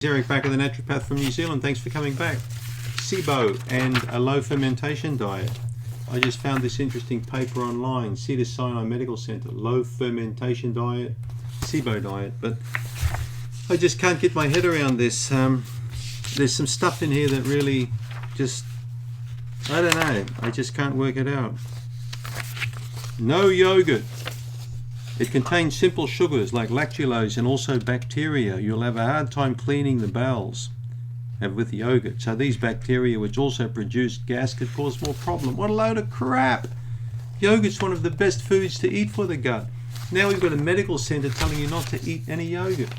Eric Bakker, the naturopath from New Zealand. Thanks for coming back. SIBO and a low fermentation diet. I just found this interesting paper online, Cedars-Sinai Medical Center, low fermentation diet, SIBO diet, but I just can't get my head around this. There's some stuff in here that really just, I don't know, I just can't work it out. No yogurt. It contains simple sugars like lactulose and also bacteria. You'll have a hard time cleaning the bowels with yogurt. So these bacteria, which also produce gas, could cause more problem. What a load of crap! Yogurt's one of the best foods to eat for the gut. Now we've got a medical center telling you not to eat any yogurt.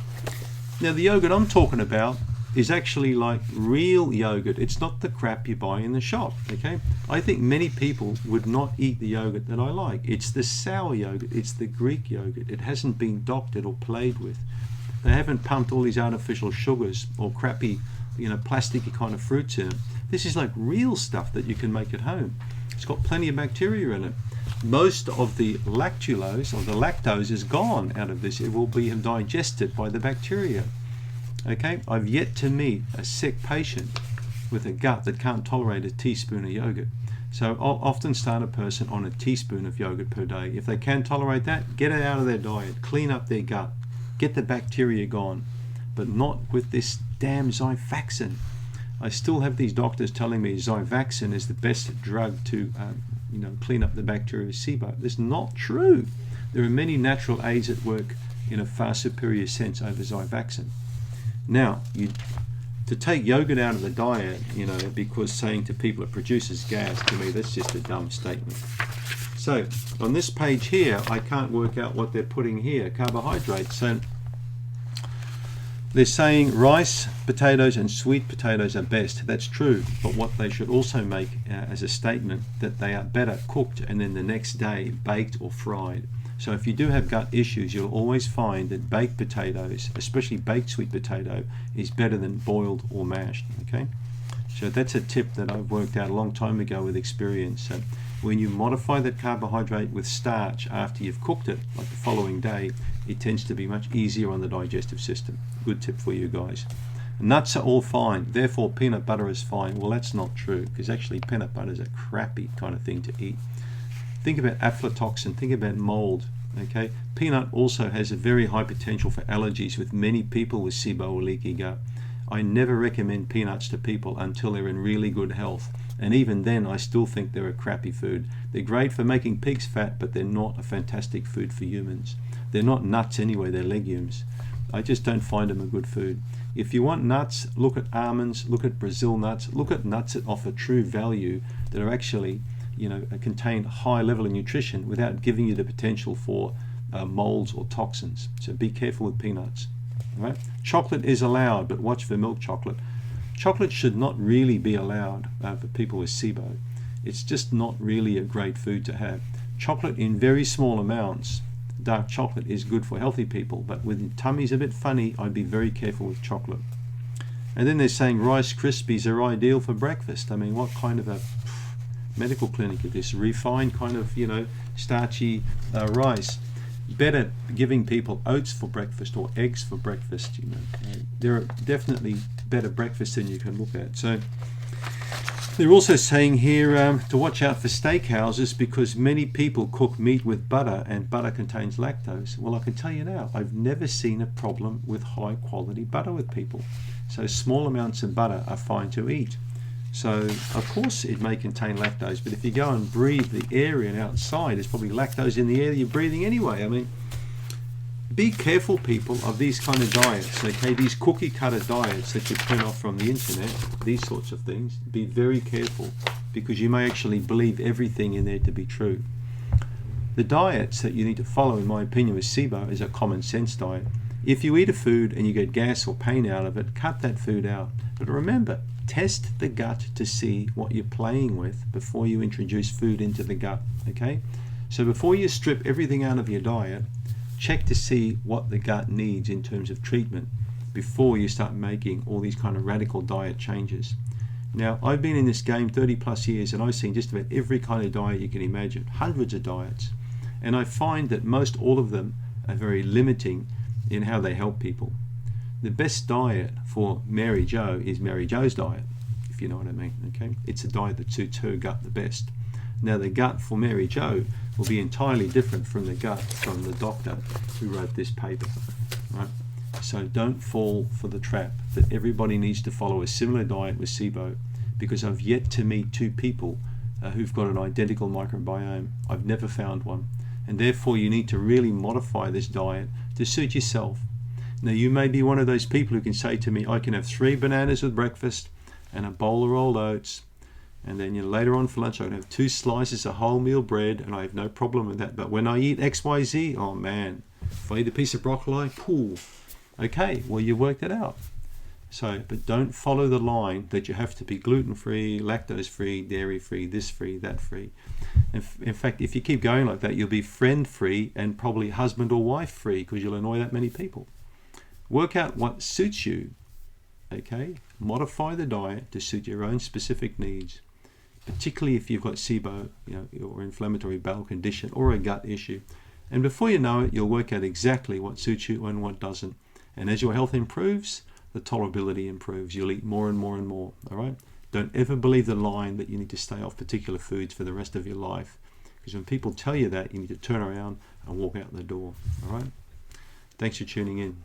Now the yogurt I'm talking about is actually like real yogurt. It's not the crap you buy in the shop, okay? I think many people would not eat the yogurt that I like. It's the sour yogurt, it's the Greek yogurt. It hasn't been doctored or played with. They haven't pumped all these artificial sugars or crappy, plasticky kind of fruits in it. This is like real stuff that you can make at home. It's got plenty of bacteria in it. Most of the lactulose or the lactose is gone out of this. It will be digested by the bacteria. Okay, I've yet to meet a sick patient with a gut that can't tolerate a teaspoon of yogurt. So I'll often start a person on a teaspoon of yogurt per day. If they can tolerate that, get it out of their diet, clean up their gut, get the bacteria gone, but not with this damn Xifaxan. I still have these doctors telling me Xifaxan is the best drug to clean up the bacteria of SIBO. That's not true. There are many natural aids that work in a far superior sense over Xifaxan. Now, to take yogurt out of the diet, because saying to people it produces gas, to me that's just a dumb statement. So on this page here, I can't work out what they're putting here, carbohydrates. So they're saying rice, potatoes and sweet potatoes are best. That's true, but what they should also make as a statement that they are better cooked and then the next day baked or fried. So if you do have gut issues, you'll always find that baked potatoes, especially baked sweet potato, is better than boiled or mashed, okay? So that's a tip that I've worked out a long time ago with experience. So when you modify that carbohydrate with starch after you've cooked it, like the following day, it tends to be much easier on the digestive system. Good tip for you guys. Nuts are all fine, therefore peanut butter is fine. Well, that's not true, because actually peanut butter is a crappy kind of thing to eat. Think about aflatoxin, think about mold, okay? Peanut also has a very high potential for allergies with many people with SIBO or leaky gut. I never recommend peanuts to people until they're in really good health. And even then, I still think they're a crappy food. They're great for making pigs fat, but they're not a fantastic food for humans. They're not nuts anyway, they're legumes. I just don't find them a good food. If you want nuts, look at almonds, look at Brazil nuts, look at nuts that offer true value, that are actually contain high level of nutrition without giving you the potential for molds or toxins. So be careful with peanuts. All right? Chocolate is allowed, but watch for milk chocolate. Chocolate should not really be allowed for people with SIBO. It's just not really a great food to have. Chocolate in very small amounts, dark chocolate, is good for healthy people, but when tummy's a bit funny, I'd be very careful with chocolate. And then they're saying Rice Krispies are ideal for breakfast. I mean, what kind of a medical clinic is this? Refined kind of, starchy rice. Better giving people oats for breakfast or eggs for breakfast. There are definitely better breakfasts than you can look at. So they're also saying here to watch out for steakhouses because many people cook meat with butter and butter contains lactose. Well, I can tell you now, I've never seen a problem with high quality butter with people. So small amounts of butter are fine to eat. So, of course, it may contain lactose, but if you go and breathe the air in outside, there's probably lactose in the air that you're breathing anyway. I mean, be careful, people, of these kind of diets, okay? These cookie-cutter diets that you print off from the internet, these sorts of things. Be very careful, because you may actually believe everything in there to be true. The diets that you need to follow, in my opinion, with SIBO is a common sense diet. If you eat a food and you get gas or pain out of it, cut that food out. But remember, test the gut to see what you're playing with before you introduce food into the gut, okay? So before you strip everything out of your diet, check to see what the gut needs in terms of treatment before you start making all these kind of radical diet changes. Now, I've been in this game 30 plus years and I've seen just about every kind of diet you can imagine, hundreds of diets. And I find that most all of them are very limiting in how they help people. The best diet for Mary Jo is Mary Jo's diet, if you know what I mean. Okay, it's a diet that suits her gut the best. Now the gut for Mary Jo will be entirely different from the gut from the doctor who wrote this paper, right? So don't fall for the trap that everybody needs to follow a similar diet with SIBO, because I've yet to meet two people who've got an identical microbiome. I've never found one. And therefore you need to really modify this diet to suit yourself. Now you may be one of those people who can say to me, I can have 3 bananas with breakfast and a bowl of rolled oats, and then later on for lunch I can have 2 slices of wholemeal bread, and I have no problem with that. But when I eat XYZ, oh man, if I eat a piece of broccoli, pooh. Okay, well you worked it out. So, but don't follow the line that you have to be gluten-free, lactose-free, dairy-free, this free, that free. In fact, if you keep going like that, you'll be friend-free and probably husband or wife-free, because you'll annoy that many people. Work out what suits you, okay? Modify the diet to suit your own specific needs, particularly if you've got SIBO, or inflammatory bowel condition, or a gut issue. And before you know it, you'll work out exactly what suits you and what doesn't. And as your health improves, the tolerability improves. You'll eat more and more and more, all right? Don't ever believe the line that you need to stay off particular foods for the rest of your life, because when people tell you that, you need to turn around and walk out the door, all right? Thanks for tuning in.